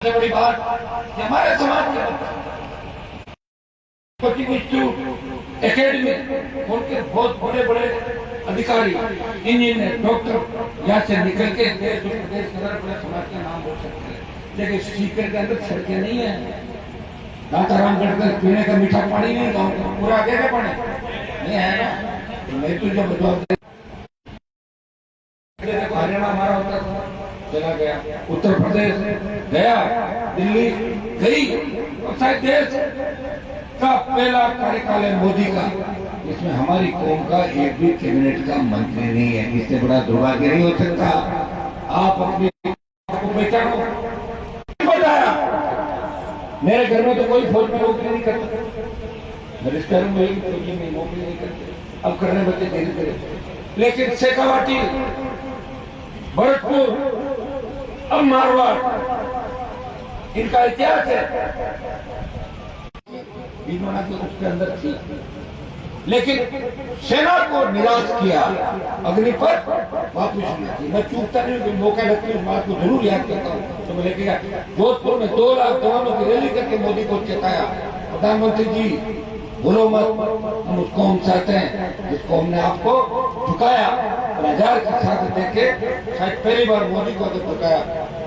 सबसे बड़ी बात कि हमारे समाज के कोचिंग इंस्टीट्यूट एकेडमी उनके बहुत बड़े बड़े अधिकारी इंजीनियर डॉक्टर यहाँ से निकल के देश प्रदेश के अंदर बड़े समाज के नाम बोल सकते हैं, लेकिन सीकर के अंदर सड़कें नहीं है। रातारामगढ़ का पीने का मीठा पानी नहीं, गाँव का पूरा आगे का पानी नहीं है ना। मैं तो जब हरियाणा हमारा होता था चला गया, उत्तर प्रदेश गया, दिल्ली गई, और शायद देश का पहला कार्यकाल है मोदी का, इसमें हमारी कौम का एक भी कैबिनेट का मंत्री नहीं है। इससे बड़ा दुर्भाग्य नहीं हो सकता। आप अपनी को पहचानो। बताया मेरे घर में तो कोई फौज में नौकरी नहीं करता, रिश्तेदारों में फौजी में नौकरी नहीं करते, अब करने बच्चे धीरे धीरे, लेकिन शेखावाटी, भरतपुर, अब मारवाड़, इनका इतिहास है। भीमराना की उसके अंदर थी, लेकिन सेना को निराश किया, अग्निपथ वापस नहीं थी। मैं चूकता नहीं हूँ, मौका लगता है उस बात को जरूर याद करता हूँ। तो मैं लेके गया जोधपुर में 2 लाख जवानों की रैली करके मोदी को चेताया, प्रधानमंत्री जी बोलो मत, हम उस कौम चाहते हैं जिस कौम ने आपको झुकाया, 1000 के साथ देके शायद पहली बार मोदी को झुकाया।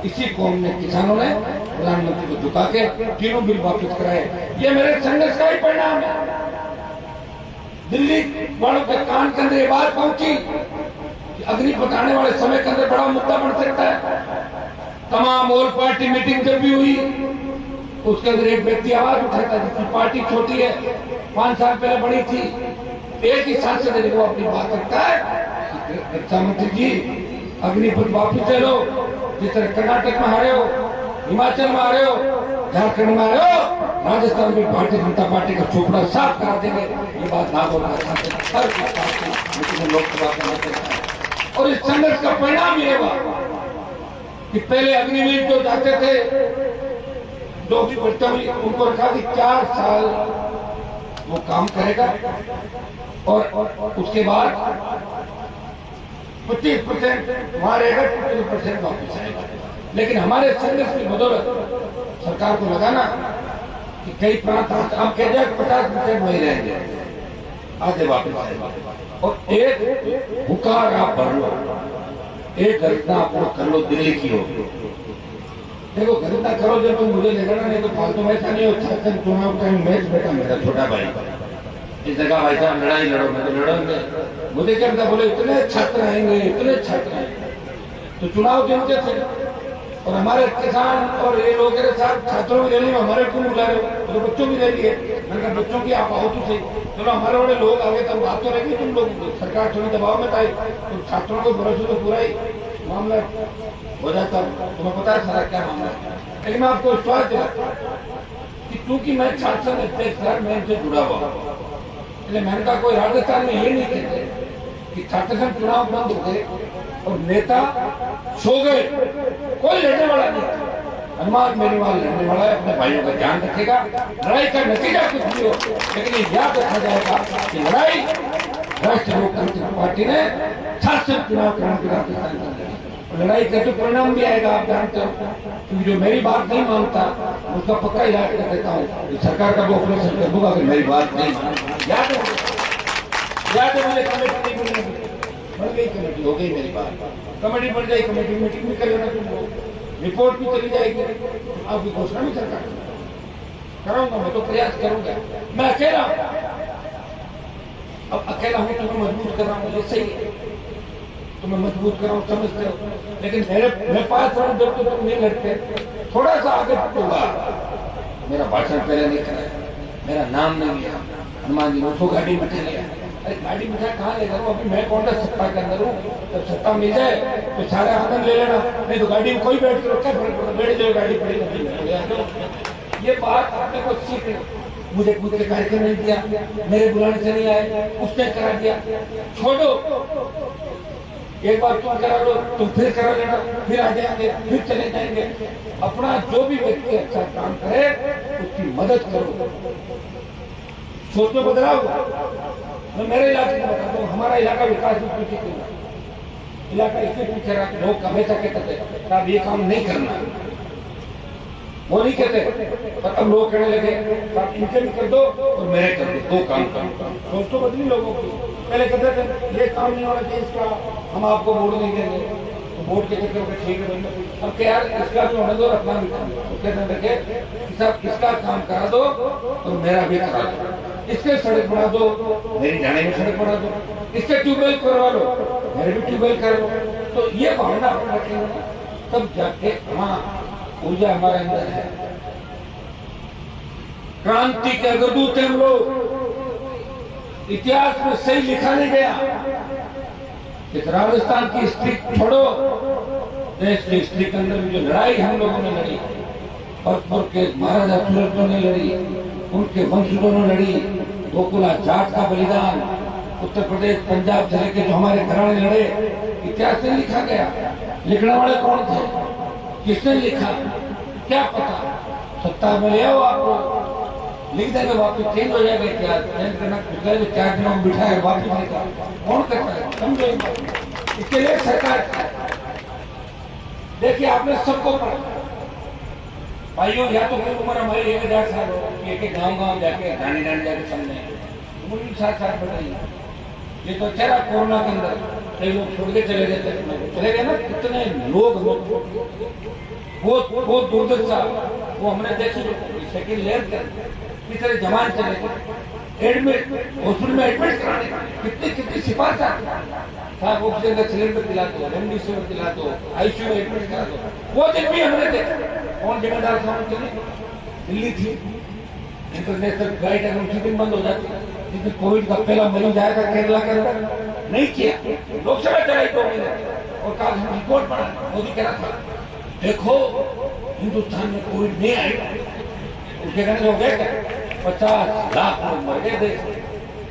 इसी कौम ने, किसानों ने प्रधानमंत्री को झुका के तीनों बिल वापस कराए। ये मेरे संघर्ष का ही परिणाम है। दिल्ली वालों के कान के अंदर ये बात पहुंची कि अग्निपथ आने वाले समय के अंदर बड़ा मुद्दा बन सकता है। तमाम ऑल पार्टी मीटिंग जब भी हुई, उसके अंदर एक व्यक्ति आवाज उठाता जिसकी पार्टी छोटी है, 5 साल पहले बड़ी थी, एक ही सांसद है वो अपनी बात रखता है, रक्षा मंत्री जी अग्निपथ वापस ले लो। जिस तरह कर्नाटक में हारे हो, हिमाचल में हारे हो, झारखंड में हारे हो, राजस्थान में भारतीय जनता पार्टी का चोपड़ा साफ करा देंगे। ये बात ना बोलना चाहते लेकिन लोकसभा करना चाहता है। और इस संघर्ष का परिणाम ये हुआ कि पहले अग्निवीर जो जाते थे, जो भी बच्चा हुई, उनको रखा कि 4 साल वो काम करेगा और उसके बाद 25% वहां रहेगा, 25% वापस आएगा। लेकिन हमारे संघर्ष की बदौलत सरकार को लगाना कि कई प्रांत आप कह जाए 50% वही रहेंगे, आधे वापस आएगा। और एक हुकार आप भर लो, एक घटना अपना कर लो, दिल्ली की हो। देखो घटना करो जब तुम मुझे लेना, नहीं तो फालतू में ऐसा नहीं होता। चुनाव टाइम मैच बेटा मेरा छोटा भाई, इस जगह भाई साहब लड़ाई लड़ो, मैं तो लड़ोगे। मुझे क्या पता, बोले इतने छात्र आएंगे, इतने छात्र आएंगे, तो चुनाव जीतते थे। और हमारे किसान और ये लोग छात्रों की रैली में हमारे क्यों बुला रहे हो, तो बच्चों की रैली है। मैंने कहा बच्चों की आप आओ तो सही, चलो हमारे बड़े लोग आगे तब बात तो रहेगी। तुम लोग सरकार थोड़ी दबाव में आई तो छात्रों को भरोसे तो पूरा ही मामला हो जाता, तुम्हें पता है सारा क्या मामला है। लेकिन मैं आपको विश्वास दिलाता कि क्योंकि मैं छात्र अध्यक्ष मैं इनसे जुड़ा हुआ, इसलिए मैंने कहा कोई राजस्थान में ये नहीं कहते कि छात्र संघ चुनाव बंद हो गए और नेता सो गए, कोई लड़ने वाला नहीं। हनुमान मेरीवाल लड़ने वाला है, अपने भाइयों का ध्यान रखेगा। लड़ाई का नतीजा कुछ भी हो, लेकिन ये याद रखा जाएगा कि लड़ाई राष्ट्रीय लोकतांत्रिक पार्टी ने शासन चुनाव करने के राजस्थान लड़ाई का जो परिणाम भी आएगा आप जानते हो। क्योंकि जो मेरी बात नहीं मानता उसका पक्का इलाज कर देता हूँ, सरकार का वो ऑपरेशन कर दूंगा अगर मेरी बात नहीं मानता। याद है मुझे कमेटी बन गई, कमेटी हो गई, मेरी बात कमेटी बन जाएगी, कमेटी मीटिंग भी कर लेना, तुम लोग रिपोर्ट भी चली जाएगी, आपकी घोषणा भी सरकार कराऊंगा। मैं तो प्रयास करूंगा, मैं अकेला, अब अकेला हूं तो मैं मजबूत कर रहा हूँ, ये सही है, तो मैं मजबूत कर रहा हूँ, समझते हो। लेकिन मेरे पास जब तो तुम नहीं लड़ते, थोड़ा सा आगे होगा। मेरा भाषण पहले नहीं कराया, मेरा नाम नहीं लिया, हनुमान जी ने उसको गाड़ी बिठा लिया। अरे गाड़ी बिठा कहाँ ले करूँ, अभी मैं कौन सा सत्ता के अंदर हूँ। जब सत्ता मिल जाए तो सारे आनंद ले लेना, नहीं तो गाड़ी में कोई बैठ के रखा बैठ जाए, गाड़ी पड़ी। ये बात आपने को सीख, मुझे खुद के कार्यक्रम नहीं दिया, मेरे बुलाने से नहीं आए, उसने करा दिया, छोड़ो। एक बार तुम करा लो, तुम फिर करा लेना, फिर आ जाएंगे, फिर चले जाएंगे। अपना जो भी व्यक्ति अच्छा काम करे उसकी मदद करो, सोच में बदलाव। मैं मेरे इलाके में बताता हूँ, हमारा इलाका विकास में पीछे क्यों, इलाका इसलिए पीछे रहा, लोग हमेशा कहते थे अब ये काम नहीं करना। वो नहीं कहते, पर अब लोग कहने लगे आप इनके भी कर दो और मेरे कर दो, दो काम करो। सोच तो बदली लोगों की। पहले कहते थे ये काम नहीं होना चाहिए इसका, हम आपको वोट नहीं देंगे, तो वोट के चक्कर में ठीक है। अब क्या यार इसका भी होने दो, अपना भी काम तो कहने लगे कि साहब इसका काम करा दो और मेरा भी करा दो, इसके सड़क बना दो, मेरी जाने में सड़क बना दो, इसके ट्यूबवेल करवा लो, मेरे भी ट्यूबवेल कर लो। तो ये भावना अपने रखेंगे तब जाके हाँ ऊर्जा हमारे अंदर है। क्रांति के अग्रदूत हम लोग, इतिहास में सही लिखा नहीं गया। इस राजस्थान की स्त्री छोड़ो, देश की स्त्री के अंदर जो लड़ाई हम लोगों ने लड़ी, भरतपुर के महाराजा सुरजों ने लड़ी, उनके वंशजों ने लड़ी, गोकुला जाट का बलिदान, उत्तर प्रदेश पंजाब से लेकर जो हमारे घराने लड़े, इतिहास में लिखा गया। लिखने वाले कौन थे, किसने लिखा, क्या पता। सत्ता में ले आओ, आपको लिख देंगे, वापस चेंज हो जाएगा इतिहास। चेंज करना कुछ है, 4 दिनों में बिठाए वापस लिखा, कौन करता है, समझो। इसके लिए सरकार देखिए आपने सबको पढ़ा भाइयों, या तो कोई उम्र हमारी 1000 साल हो, एक गांव जाके रानी जाके समझे, उम्र भी 7 बताइए। ये तो चला कोरोना के अंदर कई लोग छोड़ के चले गए ना, कितने लोग बहुत दुर्दशा वो हमने देखी। सेकेंड लेयर किस तरह जमान चले गए, एडमिट हॉस्पिटल में एडमिट कराने कितनी सिफारिश साहब, ऑक्सीजन का सिलेंडर दिला दो, रेमडेसिविर दिला दो, आईसीयू में एडमिट करा दो, वो दिन भी हमने देखा। कौन जिम्मेदार था उनके लिए, दिल्ली थी, इंटरनेशनल फ्लाइट अगर उसी दिन बंद हो जाती, जिसमें कोविड का पहला मरीज आया था केरला के अंदर, नहीं किया, लोकसभा चलाई 2 महीने और कल हम रिपोर्ट पढ़ा, मोदी कह रहा था देखो हिंदुस्तान में कोविड नहीं आएगा, उसके कहने हो गए 50 लाख लोग मर गए देश में,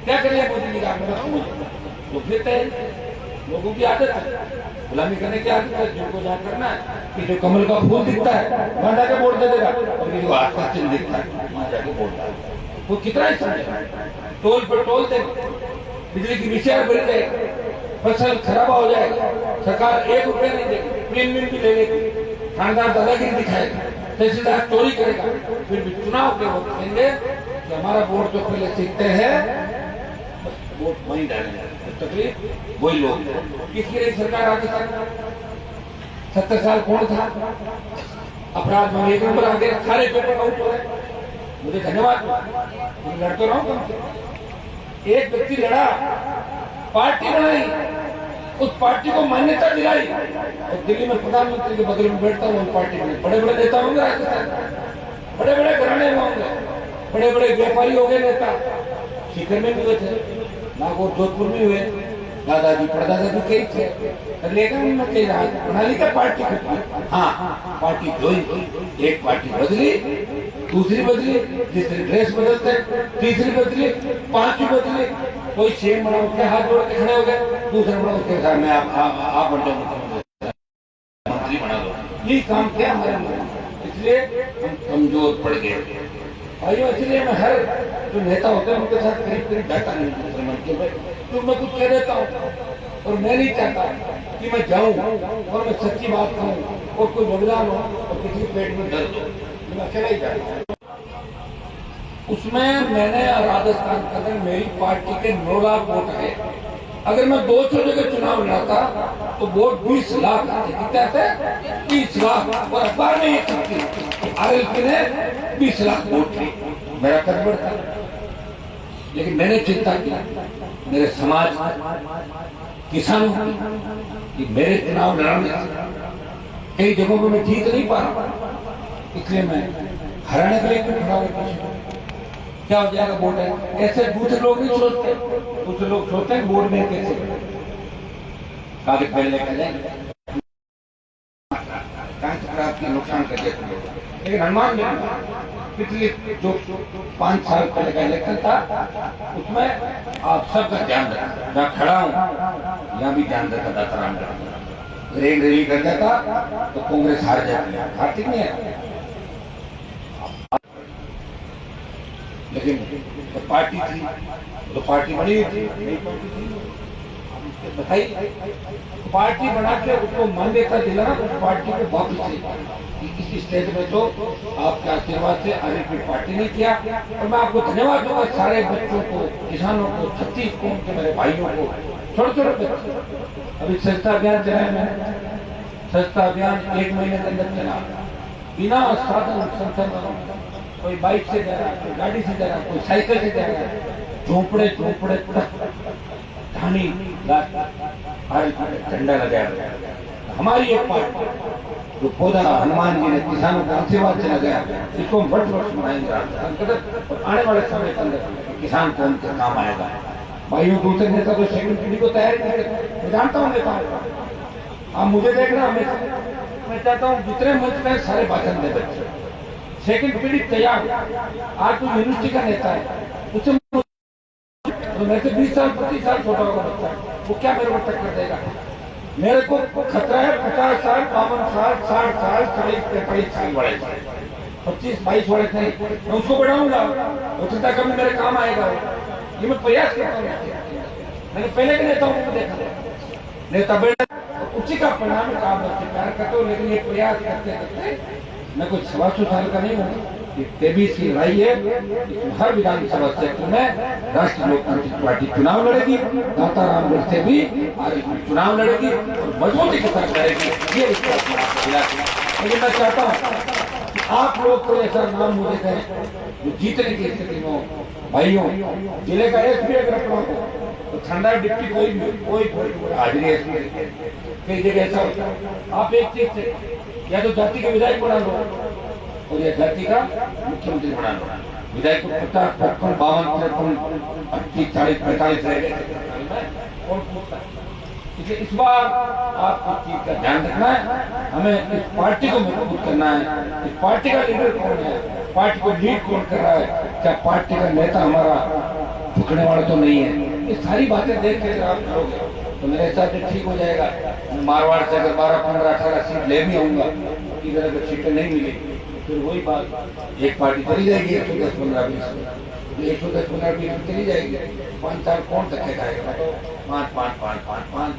क्या करिए मोदी जी का, तो फिर लोगों की आदत है, गुलामी करने की आदत है, जिनको जहाँ करना है कि जो कमल का फूल दिखता है वहां जाके वोट दे देगा, और किसी को आग का चिन्ह दिखता है वहां जाके वोट देगा। वो कितना ही समझे, टोल पर टोल दे, बिजली की विषय बढ़ जाएगी, फसल खराब हो जाएगा, सरकार 1 रुपया नहीं देगी, प्रीमियम भी ले लेगी, थानेदार दादागिरी दिखाएगा, तहसीलदार चोरी करेगा, फिर भी चुनाव के वक्त कहेंगे कि हमारा वोट जो पहले सीखते हैं वोट वहीं डालेंगे, तकलीफ वही लोग। किसकी रही सरकार आगे तक 70 साल कौन था, अपराध में 1 नंबर आगे, सारे पेपर आउट हो रहे, मुझे धन्यवाद, मैं लड़ता रहा हूँ। एक व्यक्ति लड़ा, पार्टी बनाई, उस पार्टी को मान्यता दिलाई, और दिल्ली में प्रधानमंत्री के बगल में बैठता हूँ, पार्टी में बड़े बड़े नेता होंगे राजस्थान, बड़े बड़े घराने में होंगे, बड़े बड़े व्यापारी हो गए नेता, सीकर में भी हुए थे, नागौर जोधपुर में हुए, दादाजी परदादाजी कई थे, लेकिन प्रणाली का पार्टी हाँ पार्टी जोई, एक पार्टी बदली, दूसरी बदली, तीसरी ड्रेस बदलते, तीसरी बदली, 5वीं बदली, कोई सीएम बना उसके हाथ जोड़ के खड़े हो गए, दूसरा बना उसके साथ में आप बन जाओ मंत्री बना दो, ये काम क्या हमारे, इसलिए हम कमजोर पड़ गए भाइयों। इसलिए मैं हर जो नेता होते हैं उनके साथ करीब जाता नहीं, तो मैं कुछ कह देता हूँ और मैं नहीं चाहता कि मैं जाऊं और मैं सच्ची बात कहूं और कोई बलिदान हो और किसी पेट में दर्द हो, मैं अकेला ही जाता हूं। उसमें मैंने राजस्थान के अंदर मेरी पार्टी के 9 लाख वोट है, अगर मैं 200 जगह चुनाव लड़ता तो वोट 20 लाख आते, कितना थे 30 लाख, और अखबार में ये करती आरएलपी ने 20 लाख वोट थे, मेरा कद बढ़ता, लेकिन मैंने चिंता की मेरे समाज किसानों की, मेरे चुनाव लड़ने कई जगहों में मैं जीत नहीं पा रहा, इसलिए मैं हराने के लिए खड़ा होकर क्या हो जाएगा वोट है, ऐसे दूसरे लोग नहीं सोचते, दूसरे लोग सोचते हैं वोट में कैसे कागज पहले कर जाएंगे, नुकसान कर देते हैं। लेकिन हनुमान पिछले जो 5 साल पहले का इलेक्शन था उसमें आप सबका ध्यान रखा, मैं खड़ा हूँ यहाँ भी ध्यान रखा था, राम रैली कर जाता तो कांग्रेस हार जाती है, हारती नहीं है, लेकिन तो पार्टी थी, तो पार्टी बनी थी, बताइए, पार्टी बना के उसको मान्यता दिलाना, उस पार्टी को वापस नहीं। इस स्टेज में तो आपके आशीर्वाद से आगे कोई पार्टी नहीं किया। और मैं आपको धन्यवाद दूंगा सारे बच्चों को, किसानों को, 36 कौम के मेरे भाइयों को, छोटे छोटे बच्चे। अभी स्वच्छता अभियान चलाया मैंने, स्वच्छता अभियान 1 महीने के अंदर चला, बिना साधन संसाधन, कोई बाइक से जा रहा है, कोई गाड़ी से जा रहा है, कोई साइकिल से जा रहा है, झोंपड़े झोंपड़े धानी झंडा लगाया। हमारी एक पार्टी जो पौधा हनुमान जी ने किसानों का आशीर्वाद से लगाया, इसको हम वर्ष वर्ष मनाएंगे। आने वाले समय के अंदर किसान को उनके काम आएगा। भाइयों, दूसरे नेता तो सेकंड पीढ़ी को तैयार नहीं करते, मैं जानता हूँ नेताओं को। आप मुझे देखना, मैं चाहता हूँ जितने मंच में सारे भाषण दे बच्चे, सेकंड पीढ़ी तैयार। आज तो यूनिवर्सिटी का नेता है, उससे तो मेरे से 20 साल 25 साल छोटा होगा बच्चा, वो क्या मेरे को टक्कर देगा? मेरे को खतरा है 50 साल 52 साल 60 साल 40 43 साल बड़े, 25-22 बड़े नहीं, मैं उसको बढ़ाऊंगा, हो सकता है कभी मेरे काम आएगा। ये मैं प्रयास करता हूँ। मैंने पहले के नेताओं को देखा, नेता बड़े उसी का परिणाम काम प्यार करते हो, लेकिन ये प्रयास करते करते मैं कुछ 125 साल का नहीं हूँ। 23 की लड़ाई है। हर विधानसभा क्षेत्र में राष्ट्रीय लोकतांत्रिक पार्टी चुनाव लड़ेगी, दातारामगढ़ से भी आगे चुनाव लड़ेगी और मजबूती के साथ लड़ेगी। ये लेकिन मैं चाहता हूँ कि आप लोग कोई ऐसा नाम मुझे दें जो जीतने की स्थिति में हो। भाइयों, जिले का एसपी अगर अपना हो तो ठंडा डिप्टी कोई भी, कोई हाजिरी एसपी कई जगह ऐसा होता है। आप एक चीज से या तो जाति के विधायक बना लो और यह जाति का मुख्यमंत्री बना लो। विधायक को 50, 55, 52, 53, 40, 45 रह गए, कौन पूछता? इसलिए इस बार आपको चीज का ध्यान रखना है। हमें इस पार्टी को मजबूत करना है। इस पार्टी का लीडर कौन है, पार्टी को लीड कौन कर रहा है, क्या पार्टी का नेता हमारा झुकने वाला तो नहीं है? ये सारी बातें देख के अगर आप करोगे तो मेरे हिसाब से ठीक हो जाएगा। मारवाड़ से अगर 12, 15, 18 सीट ले भी आऊंगा, इधर अगर सीटें नहीं मिलेगी फिर वही बात, एक पार्टी चली जाएगी 110, 15, 20, 110, 15, 20 चली जाएगी। 5 साल कौन तक खाएगा? तो 5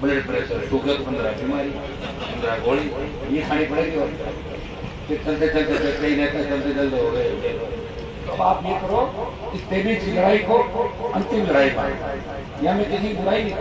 ब्लड प्रेशर, शुगर, 15 बीमारी, 15 गोली, ये खानी पड़ेगी। और फिर चलते चलते कई नेता चलते चलते हो गए। तो आप ये करो, इस 23 की लड़ाई को अंतिम लड़ाई पाए। या मैं किसी बुराई नहीं